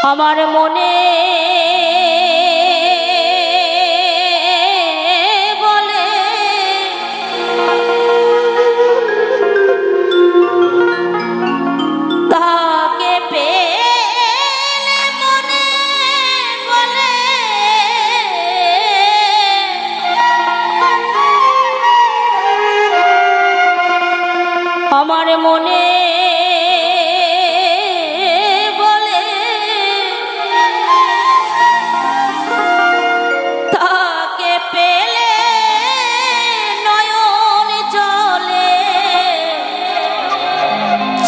আমার মনে বলে তাকে পেলে মনে বলে আমার মনে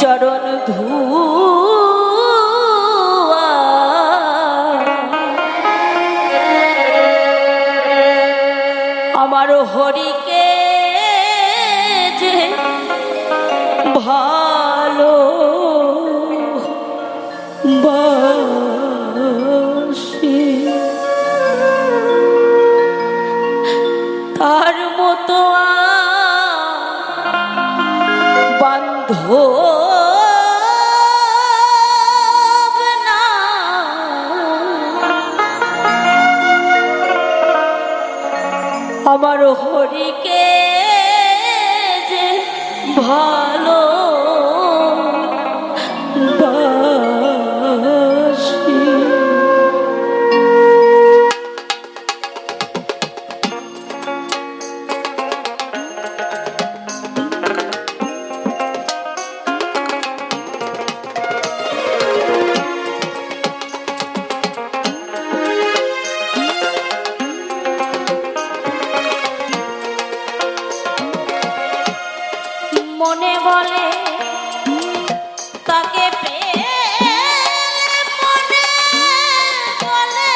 চরণ ধুয়া আমার হরিকে যে ভালো বাসি তার মতো বান্ধব আমার হরিকে যে ভালো বাসি মনে বলে তাকে পেলে মনে বলে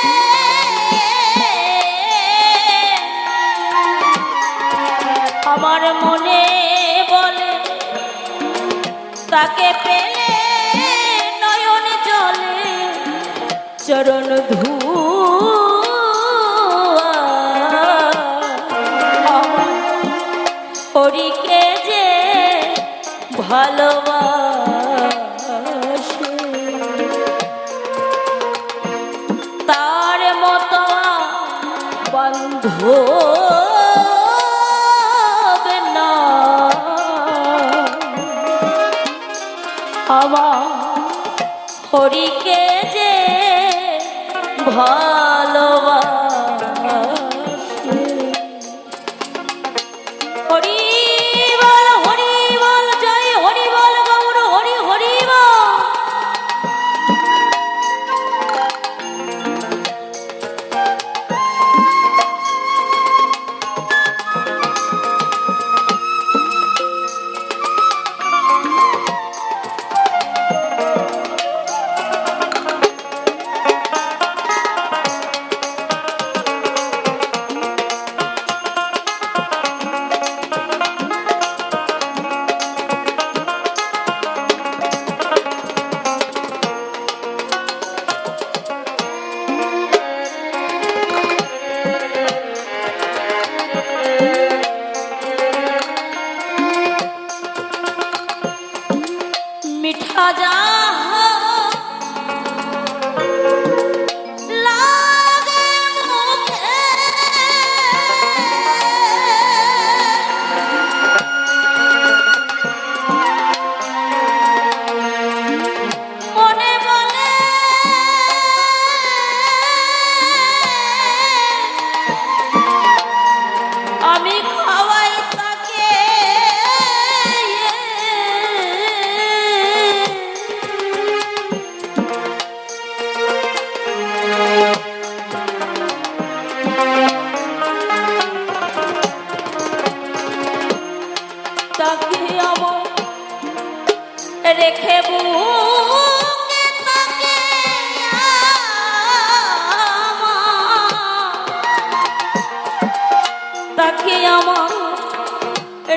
আমার মনে বলে তাকে পেলে নয়ন জলে চরণ ধুয়া হরিকে যে ভালোবাসে তার মতো বান্ধব না আমার হরিকে যে ভালোবাসে হরি মিঠা যা লাগে মুখে মনে বলে আমি খাওয়াই তাকে তাকে আমার রেখে বুকে তাকে তাকে আমার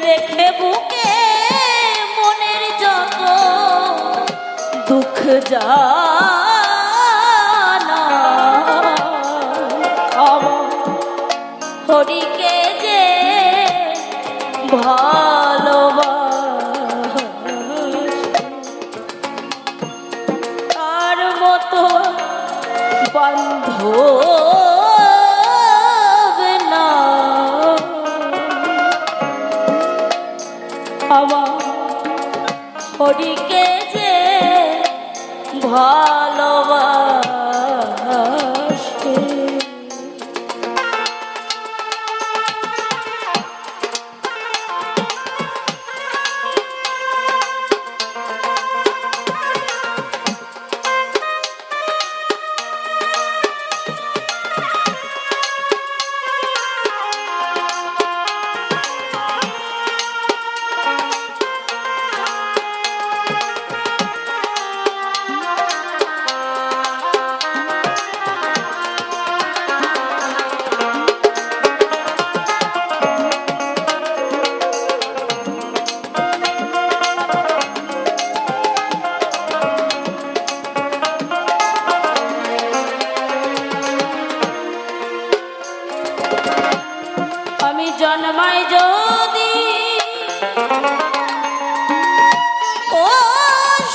রেখে বুকে মনের যত দুঃখ জানা আমার হরিকে যে ভালোবাসে তার মতো বান্ধব না আমার হরিকে যে ভালোবাসে। জন্মাই যদি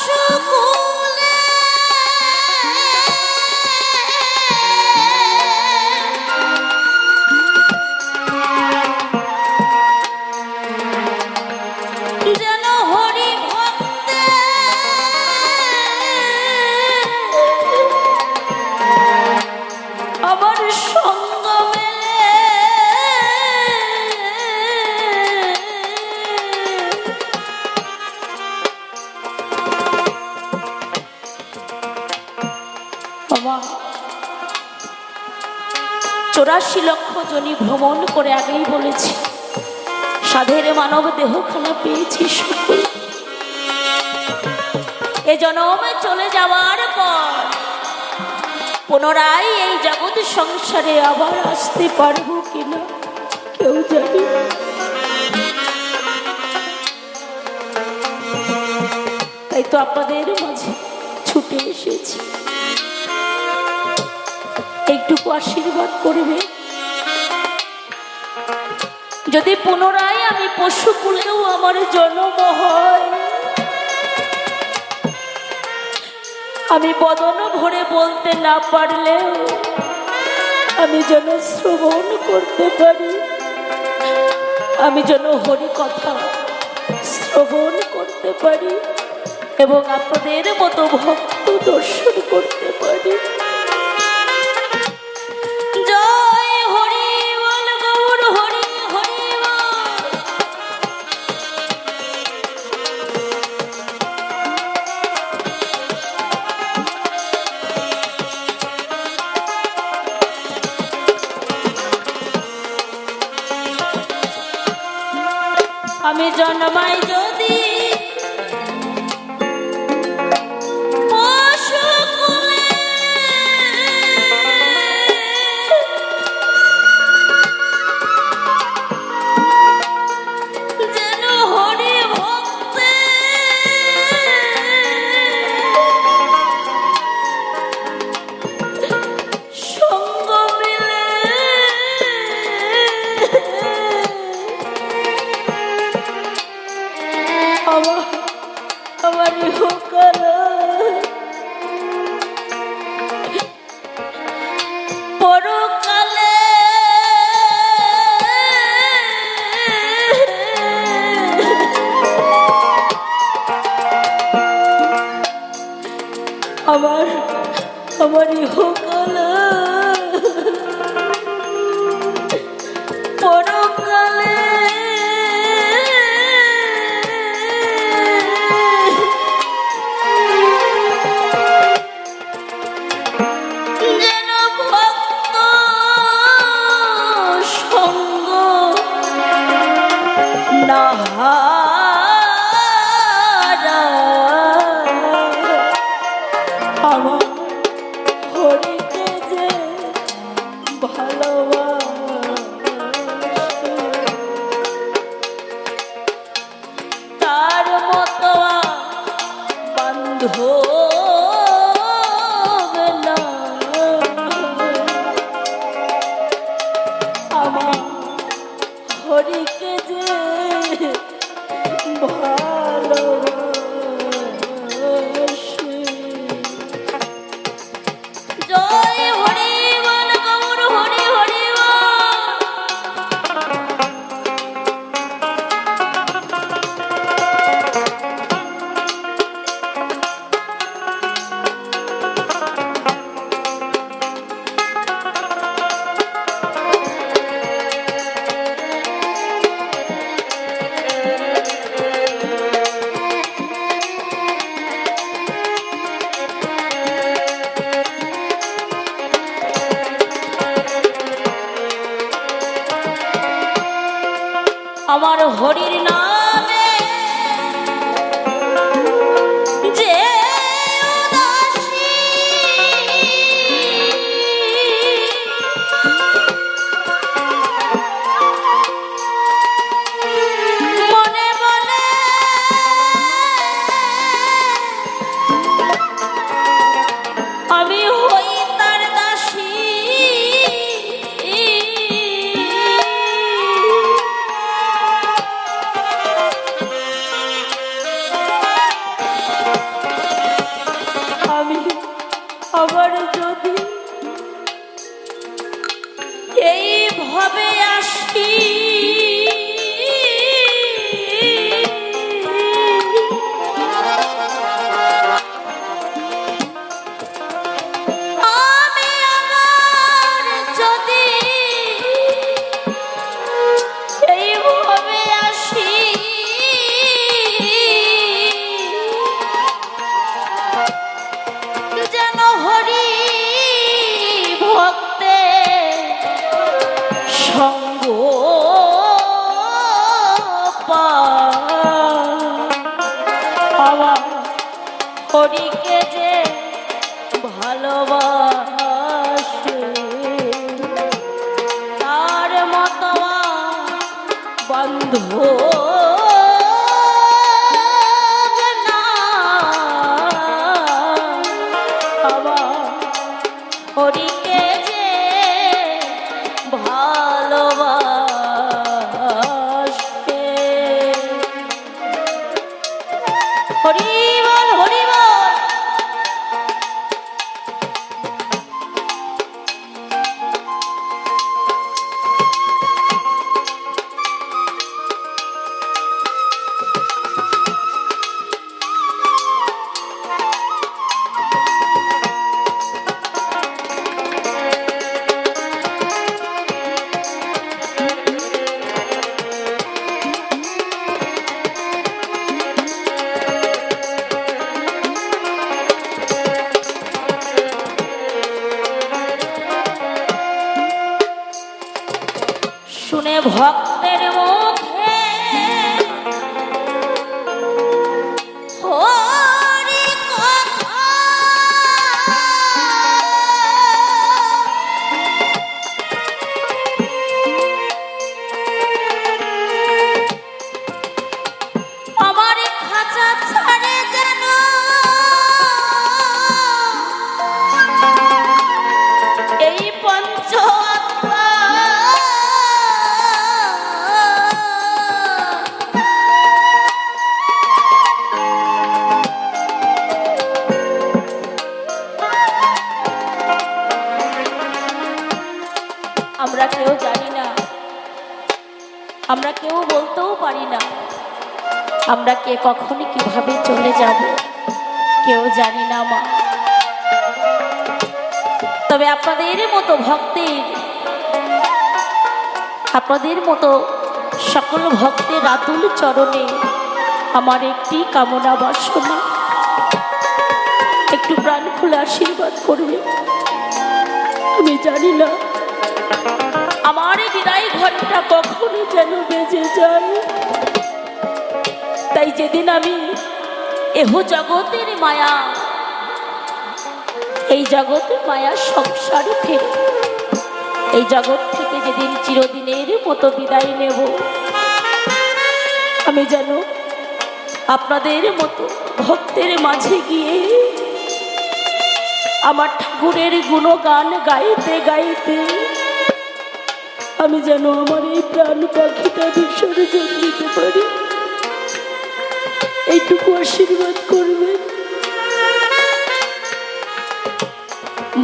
পশুকুলে যেন হরি ভক্তে আমার সঙ্গ মেলে চৌরাশি লক্ষ জনি ভ্রমণ করে আগেই বলেছি সাধের মানব দেহখানা পেয়েছি সকল। এ জন্মে চলে যাওয়ার পর পুনরায় এই জগৎ সংসারে আবার আসতে পারবো কিনা কেউ জানে। তাই তো আপনাদের মাঝে ছুটে এসেছি, একটুকু আশীর্বাদ করবে। যদি পুনরায় আমি পশুকুলেও আমার জন্ম হয়, আমি বদন ভরে বলতে না পারলেও আমি যেন শ্রবণ করতে পারি, আমি যেন হরি কথা শ্রবণ করতে পারি এবং আপনাদের মতো ভক্ত দর্শন করতে পারি। জয় হরি বল গৌর হরি হরি বল। আমি জন্মাই যদি আমার ইহকালে পরকালে আমার ইহকালে পরকালে আমার হরিকে যে ভালোবাসে তার মতো বান্ধব না আমার হরিকে যে ভালোবাসে। জয় আমার হরির নামে যে উদাসী, মনে মনে আমি হই তার দাসী। আবার যদি এইভাবে আসি আমি, আবার যদি এইভাবে আসি যেন হরি ভক্তে সঙ্গ পাওয়া, হরিকে যে ভালোবাসে তার মতো বন্ধু হরিকে যে ভালোবাসে। হরি বল, হরি বল। শুনে ভক্তের মুখে হরি কথা, আমার খাঁচা ছাড়ে যেন এই পঞ্চ আত্মা আমরা কেউ জানি না, আমরা কেউ বলতেও পারি না আমরা কে কখনই কিভাবে চলে যাব, কেউ জানি না মা। তবে আপনাদের মতো ভক্তের, আপনাদের মতো সকল ভক্তের আতুল চরণে আমার একটি কামনা বাসনা, একটু প্রাণ খুলে আশীর্বাদ করবে। আমি জানি না আমার বিদায় ঘন্টা কখনো যেন বেজে যায়, তাই যেদিন আমি এহ জগতের মায়া, এই জগতের মায়া সংসারে ফেরে এই জগৎ থেকে যেদিন চিরদিনের মতো বিদায় নেব, আমি যেন আপনাদের মতো ভক্তের মাঝে গিয়ে আমার ঠাকুরের গুণগান গাইতে গাইতে আমি যেন আমার এই প্রাণ পাখিটা বিসর্জন দিতে পারি। এইটুকু আশীর্বাদ করবেন।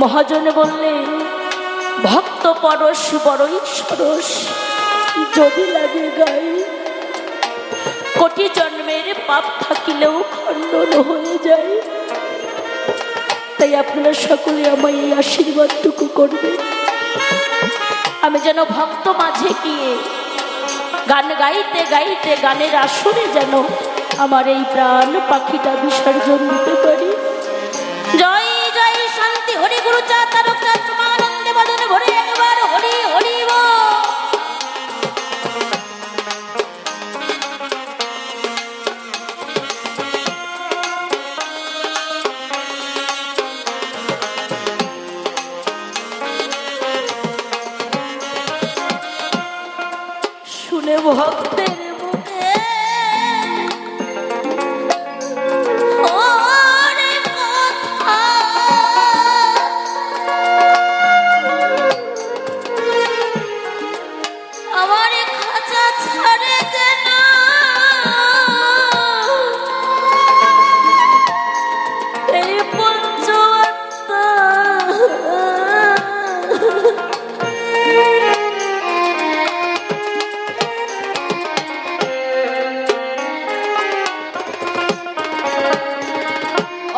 মহাজন বললেন, ভক্ত পরশ বড়ই সরস, যদি লাগে গাই কোটি জন্মের পাপ থাকিলেও খণ্ডন হয়ে যায়। তাই আপনারা সকলে আমায় এই আশীর্বাদটুকু করবেন, আমি যেন ভক্ত মাঝে গিয়ে গান গাইতে গাইতে গানের আসরে যেন আমার এই প্রাণ পাখিটা বিসর্জন দিতে পারি। জয় জয় শান্তি হরি গুরু চা তারক চাত্মানন্দে বদনে ভরে একবার হরি হরি বল। ভক্তের মুখে অনেক কথা আমার খাঁচা ছাড়ে যেন এই পঞ্চআত্মা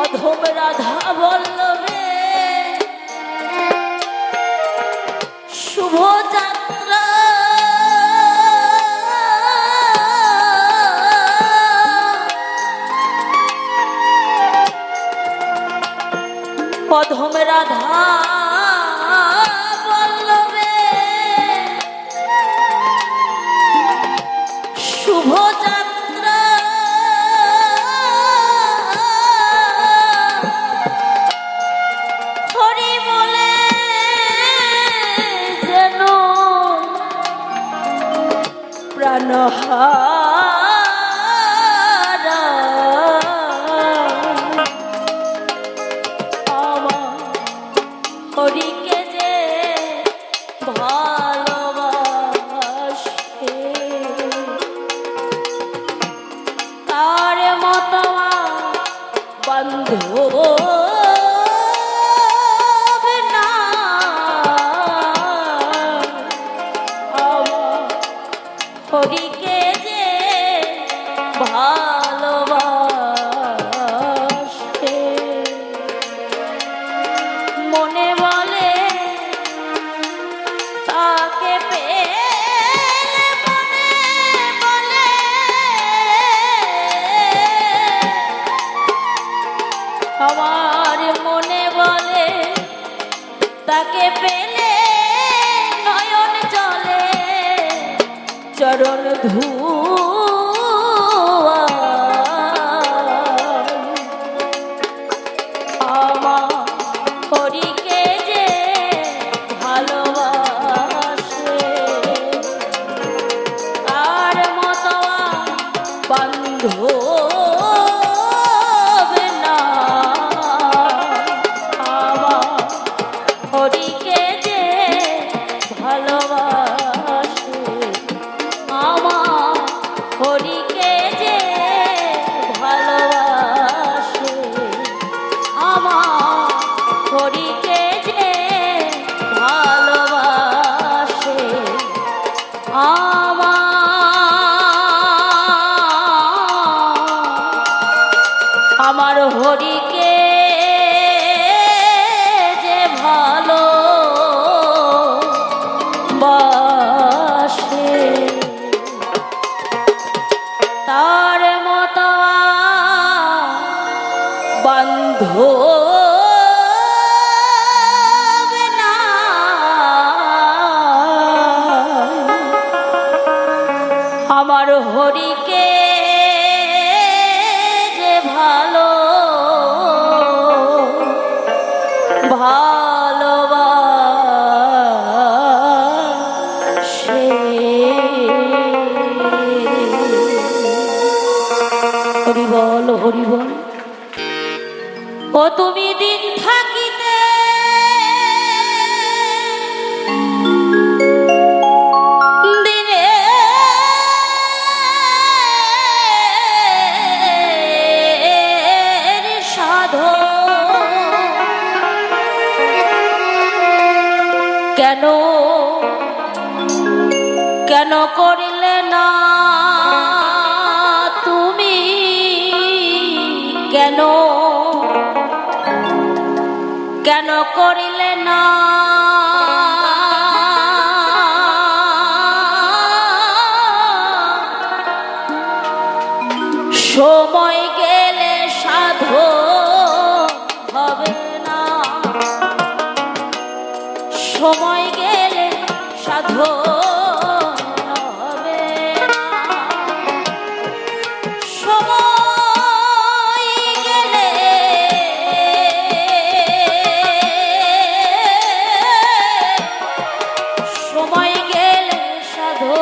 অধম রাধা বল্লভে শুভ যাত্রা অধম রাধা বল্লভে শুভ যাত্রা হরি বলে যেন প্রাণহারা আমার হরিকে যে ভালোবাসে তার মতো বান্ধব না আমার হরিকে যে ভালোবাসে মনে বলে তাকে পেলে মনে বলে আমার মনে বলে তাকে পেলে নয়ন জলে চরণ ধুয়া আমার হরিকে যে ভালোবাসে তার মতো বান্ধব না আমার হরিকে যে ভালোবাসে আমার হরিকে যে ভালোবাসে আমার হরিকে যে ভালোবাসে আমার হরিকে যে ভালোবাসে তার মতো বান্ধব না আমার হরিকে যে ভালোবাসে হরি বল হরি বল ও তুমি দিন থাকিতে দিনের সাধন কেন কেন করিলে না তুমি কেন কেন করিলে না সময় গেলে সাধো হবে না সময় গেলে সাধো হবে না সময় গেলে সময় গেলে সাধো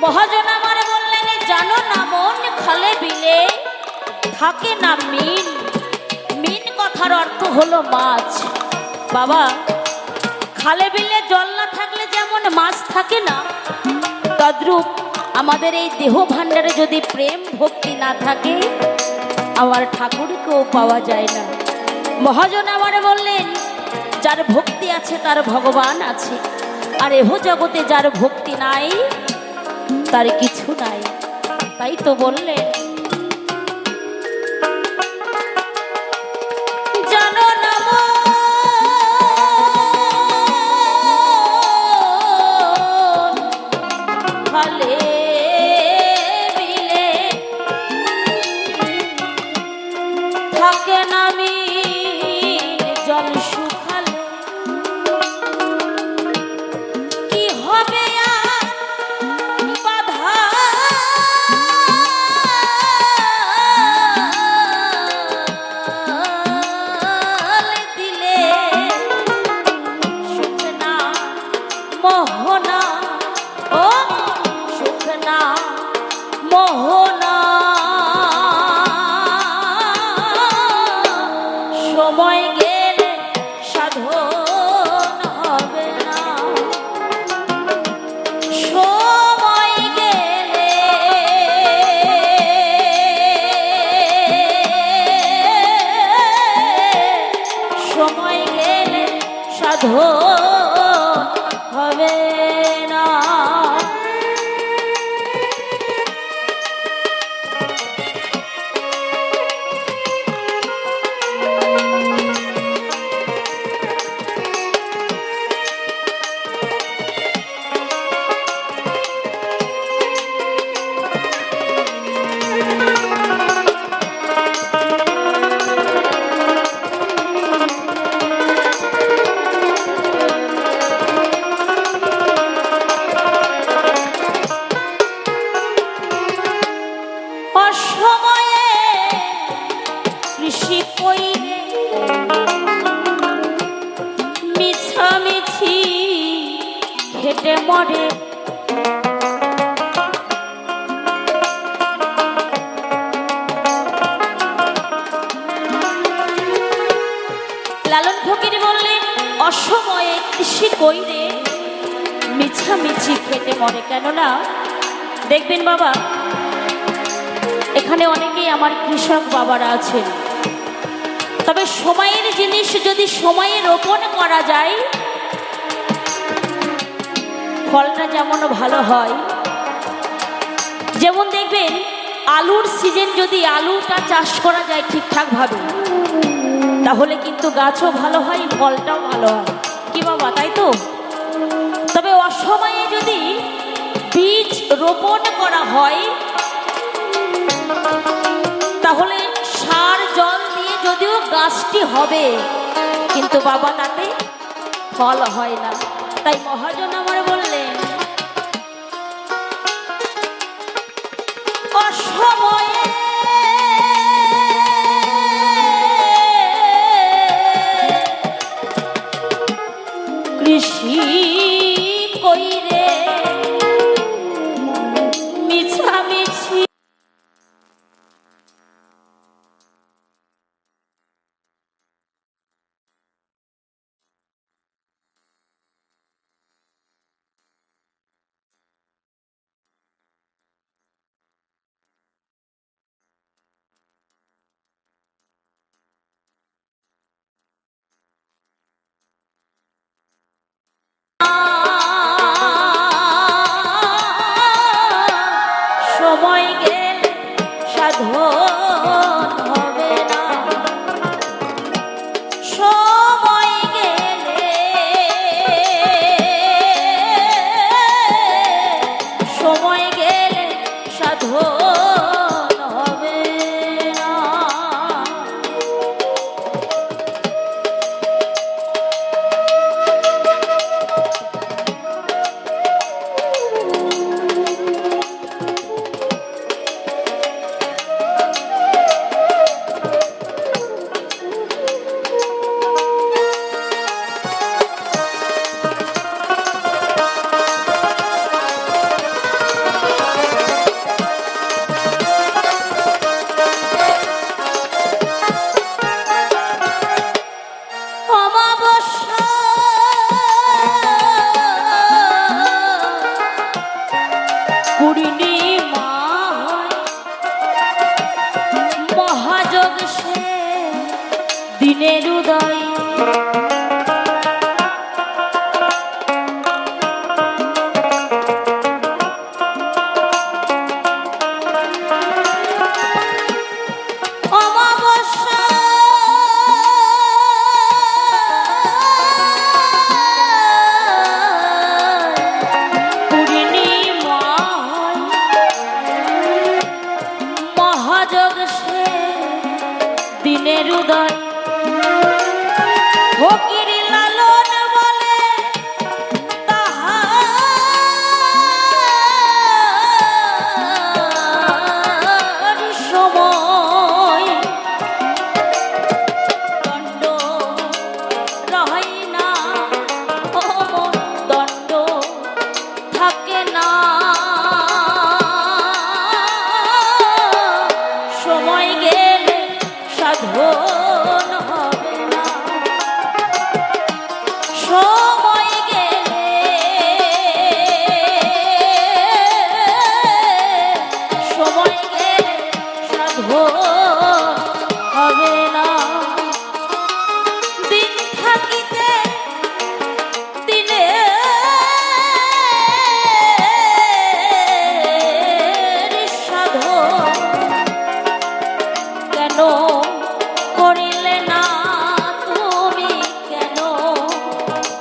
মহাজন আমার বললেন, জানো না মন, খালে বিলে থাকে না মিন। মিন কথার অর্থ হলো মাছ। বাবা, খালে বিলে জল না থাকলে যেমন মাছ থাকে না, তদ্রূপ আমাদের এই দেহ ভাণ্ডারে যদি প্রেম ভক্তি না থাকে, আমার ঠাকুরকেও পাওয়া যায় না। মহাজন আমার বললেন, যার ভক্তি আছে তার ভগবান আছে, আর এহ জগতে যার ভক্তি নাই তার কিছু নাই। তাই তো বললেন, জানো না খালে বিলে থাকে না মিন, জল শুকালে কি হবে আর বাধা দিলে, সুখ না মোহনা, ও সুখ না মোহনা, সময় গেলে সাধন হবে না, সময় গেলে সময় গেলে সাধন হবে না। অসময়ে কৃষি কইরে মিছামিছি খেটে মরে, লালন ফকির বললেন, অসময়ে কৃষি কইরে মিছামিছি খেটে মরে। কেননা দেখবেন বাবা, এখানে অনেকেই আমার কৃষক বাবারা আছেন, তবে সময়ের জিনিস যদি সময়ে রোপণ করা যায়, ফলটা যেমন ভালো হয়। যেমন দেখবেন আলুর সিজন, যদি আলুটা চাষ করা যায় ঠিকঠাক ভাবে, তাহলে কিন্তু গাছও ভালো হয়, ফলটাও ভালো হয়। কি বাবা, তাই তো? তবে অসময়ে যদি বীজ রোপণ করা হয়, তাহলে সার জল দিয়ে যদিও গাছটি হবে, কিন্তু বাবা তাতে ফল হয় না। তাই মহাজন আমার বললেন, অসময়ে কৃষি কইরে মিছামিছি সময় গেলে সাধন হবে না, সময় গেলে সময় গেলে সাধন হবে না। প্রেমের উদয় ফকির লালন বলে তাহার সময় দণ্ড রয় না অমর দণ্ড থাকে না সময় গেলে সাধন হবে না সময় গেলে সময় গেলে সাধন হবে না দিন থাকিতে দিনে সাধন কেন করিলে না তুমি কেন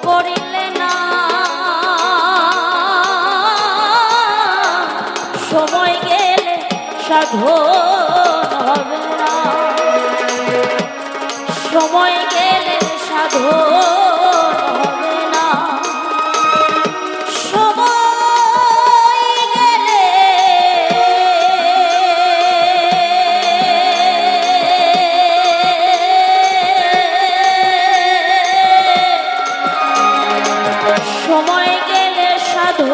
করিলে না সময় গেলে সাধন হবে না সময় গেলে সাধন হবে না সময় গেলে সময় গেলে সাধন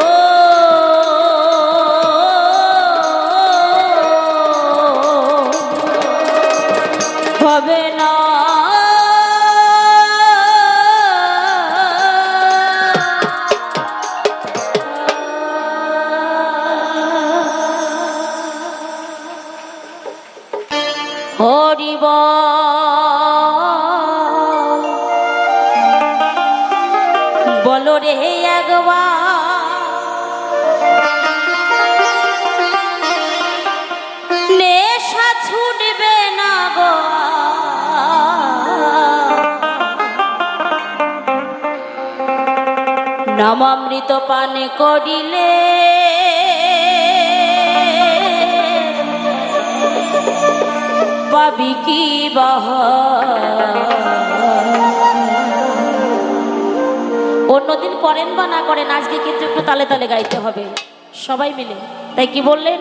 হবে না হরিব বলো রে একবার নেশা ছুটবে না গো নামামৃত পান করিলে পাবি কি অন্যদিন করেন বা না করেন আজকে কিন্তু একটু তালে তালে গাইতে হবে সবাই মিলে তাই কি বললেন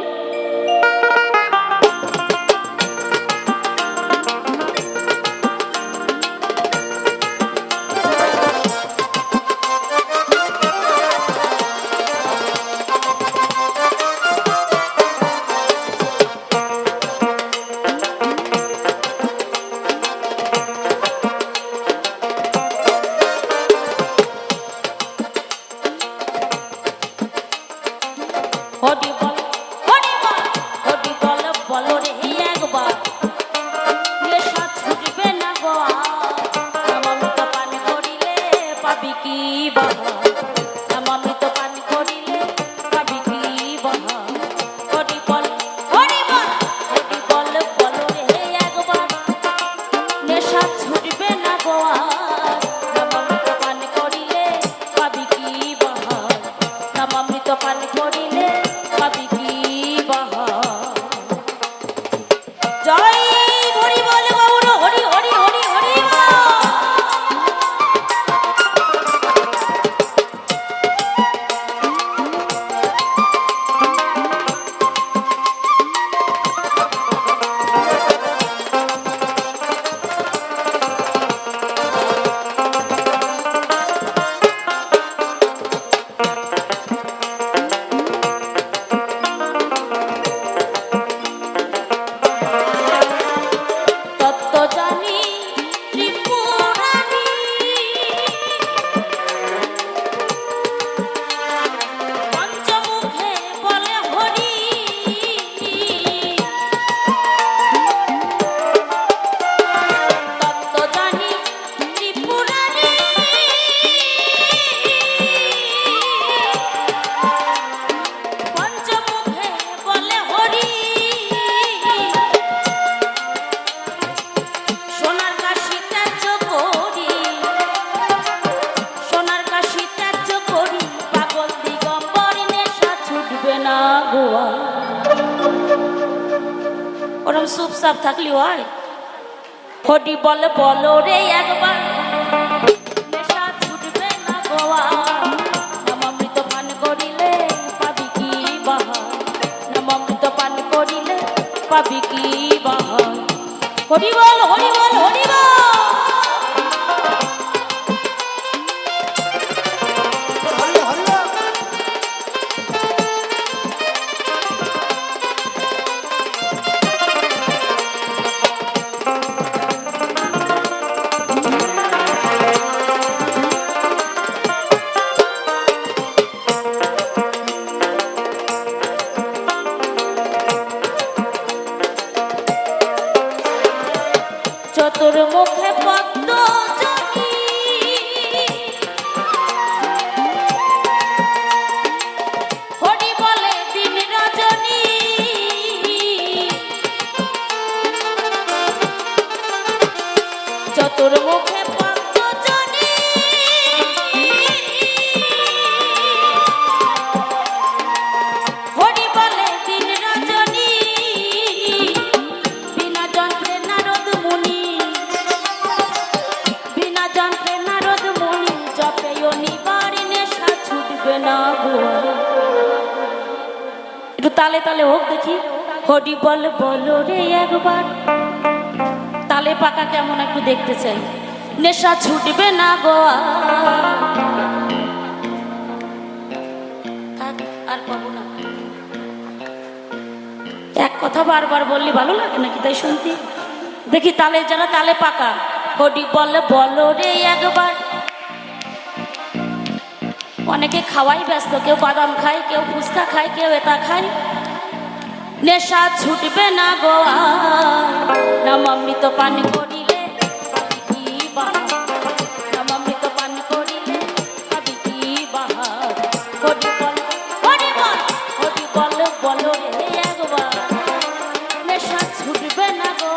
হরি বল হরি বল হরি বল বলো রে একবার নেশা ছুটবে না গো নামামৃত পান করিলে পাবি কি বাহা নামামৃত পান করিলে পাবি কি বাহা হরি বল হরি বল হরি বল বলো রে একবার নেশা ছুটবে না গো নামামৃত পান করিলে পাবি কি বাহা নামামৃত পান করিলে পাবি কি বাহা জয় হরি বল গৌর হরি হরি হরি হরি ওরম চুপচাপ থাকলি হয় হরি বল বলো রে একবার নেশা ছুটবে না গোয়া নামামৃত পান করিলে পাবি কি বাহার নামামৃত পান করিলে পাবি কি বাহার হরি বল হরি বল হরি বল চতুর মুখে পদ্ম জনি হরি বলে দিন রজনী চতুর মুখে পদ্ম জনি হরি বলে দিন রজনী বিনা যন্ত্রে নারদ মুনি বিনা যন্ত্রে নারদ মুনি জপেও নিবার নেশা ছুটবে না গো একটু তালে তালে হোক দেখি হরি বল বলো রে একবার তালে পাকা কেমন একটু দেখতে চাই নেশা ছুটবে না গো আর পাবো না এক কথা বারবার বললে ভালো লাগে নাকি তাই শুনতে দেখি তালে যারা তালে পাকা হরি বল বলো রে একবার অনেকে খাওয়াই ব্যস্ত কেউ বাদাম খায় কেউ ফুচকা খায় কেউ এটা খায় নেশা ছুটবে না গো নামামৃত পান করিলে পাবি কি বাহার নামামৃত পান করিলে পাবি কি বাহার হরি বল হরি বল হরি বল বলো রে একবার নেশা ছুটবে না গো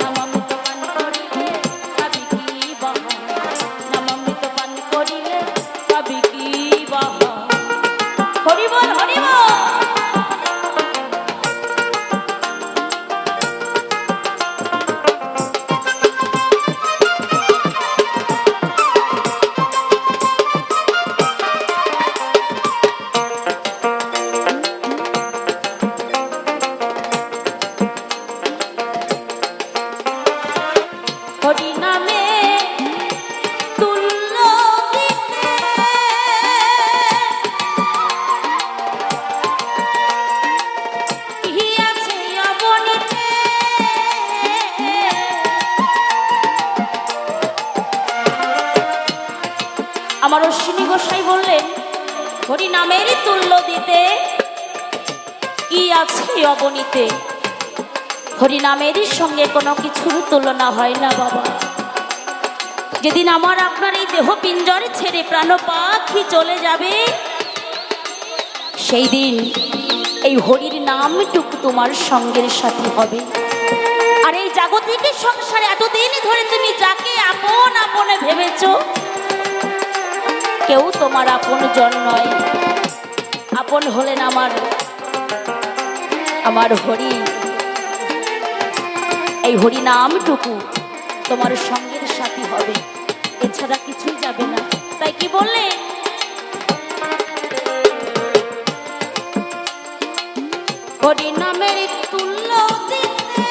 নামামৃত পান করিলে পাবি কি বাহার নামামৃত পান করিলে পাবি কি বাহার হরি বল হরি বল হরি নামে তুল্য দিতে কি আছে অবনীতে আমার অশ্বিনী গোসাই বললেন হরি নামেরই তুল্য দিতে কি আছে অবনীতে হরি নামেরই সঙ্গে কোনো কিছুর তুলনা হয় না বাবা যেদিন আমার আপনার এই দেহ পিঞ্জর ছেড়ে প্রাণ পাখি চলে যাবে সেই দিন এই হরির নামটুকু তোমার সঙ্গের সাথে হবে আর এই জাগতিক সংসারে এতদিন ধরে তুমি যাকে আপন আপনে ভেবেছো কেউ তোমার আপন জন নয় আপন হলেন আমার হরি এই হরি নামটুকু তোমার সঙ্গের সাথী হবে এছাড়া কিছুই যাবে না তাই কি বললে হরি নামের তুল্য দিতে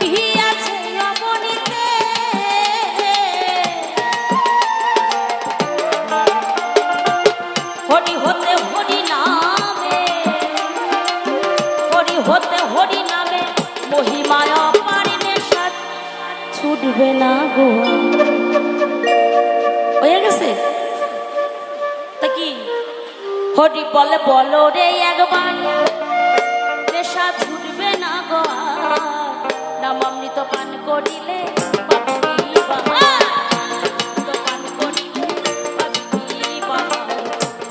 কি আছে অবনীতে হরি হতে হরি নামে হরি হতে হরি নামে মহিমায় পারিলে সাথ ছুটবে না গো হয়ে গেছে তা কি হরি বলে বলো রে একবার নেশা ছুটবে না গো নামামৃত পান করিলে পাবি কি বাহার পান করিলে পাবি কি বাহার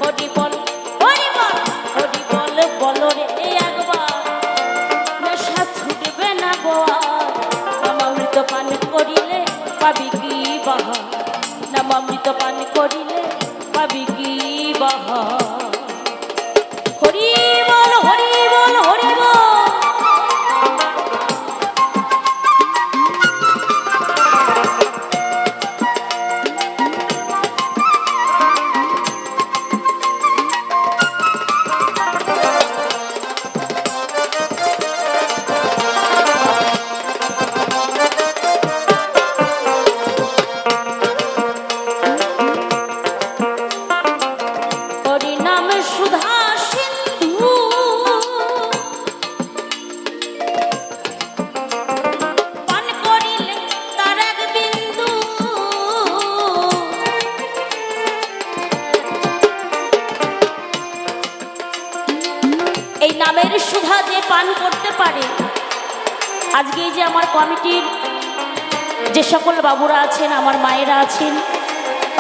হরি বল হরি বল হরি বল বলো রে একবার নেশা ছুটবে না গো নামামৃত পান করিলে পাবি কি বাহার নামামৃত পান করিলে পাবি কি বাহার হরি বল হরি বল সুধা যে পান করতে পারে, আজকে এই যে আমার কমিটির যে সকল বাবুরা আছেন, আমার মায়েরা আছেন,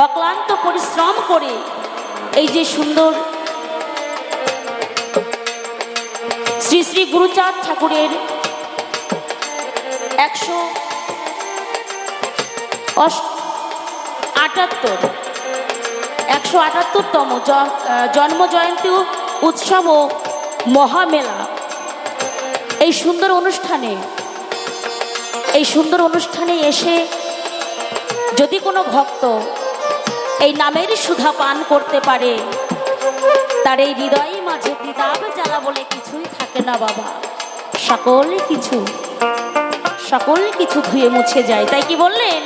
অক্লান্ত পরিশ্রম করে এই যে সুন্দর শ্রী শ্রী গুরুচাঁদ ঠাকুরের 178তম জন্ম জয়ন্তী উৎসব ও মহামেলা, এই সুন্দর অনুষ্ঠানে এসে যদি কোনো ভক্ত এই নামের সুধা পান করতে পারে, তার এই হৃদয় মাঝে দ্বিধাব জ্বালা বলে কিছুই থাকে না বাবা। সকল কিছু ধুয়ে মুছে যায়। তাই কি বললেন?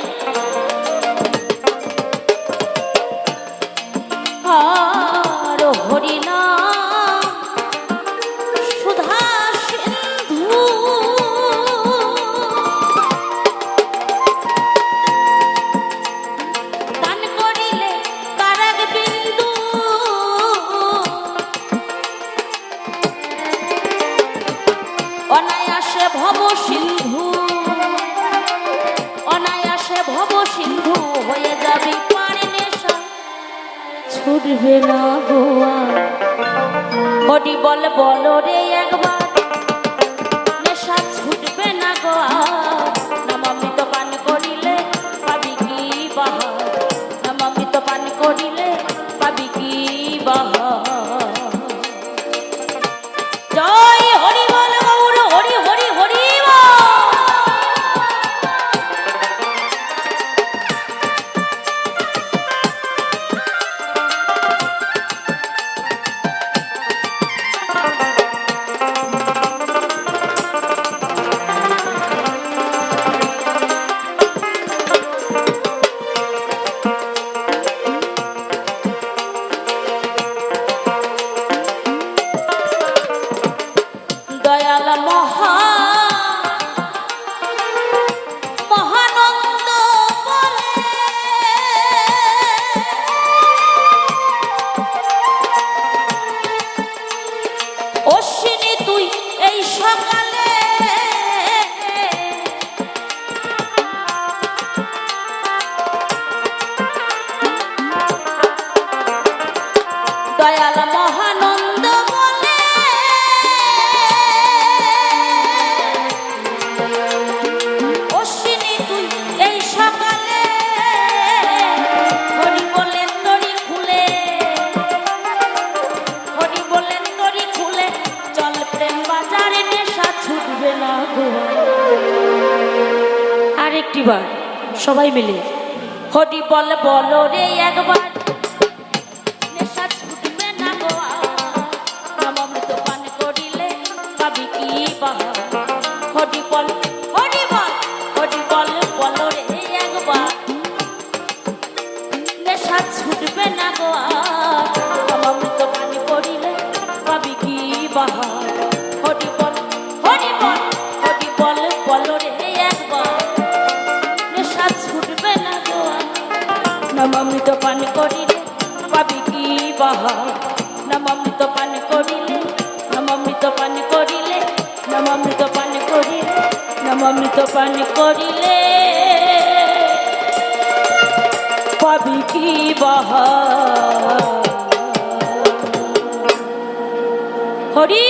আর হরিনাম সুধা সিন্ধু, দান করিলে কারাগ বিন্দু, অনায়াসে ভব সিন্ধু, অনায়াসে ভব সিন্ধু হয়ে যাবে পারে নেশা, ছুটবে না গোয়া। হরি বল বলো রে একবার, নেশা ছুটবে না গোয়া। নামামৃত পান করিলে পাবি কি বাহার, নামামৃত পান করিলে পাবি কি বাহার। জয় হরি বল গৌর হরি হরি হরি বল। দয়াল মহানন্দ বলে, অশ্বিনী তুই এই সকালে, দয়াল মহানন্দ বলে, অশ্বিনী তুই এই সকালে, হরি বলেন তরি খুলে, হরি বলেন তরি খুলে, চল প্রেম বাজারে নেশা ছুটবে না গো। আরেকটি বার সবাই মিলে হরি বল বলো রে একবার, নেশা ছুটবে না গো। নামামৃত পান করিলে পাবি কি বাহার। হরি বল হরি বল হরি বল বলো রে একবার, নেশা ছুটবে না গো। নামামৃত পান করিলে পাবি কি বাহার। হরি বল হরি বল হরি বল বলো রে একবার, নেশা ছুটবে না গো। নামামৃত পান করিলে পাবি কি বাহার। নামামৃত পান করিলে, নামামৃত পান করিলে, নামামৃত পান করিলে, নামামৃত পান করিলে পাবি কি বাহার। হরি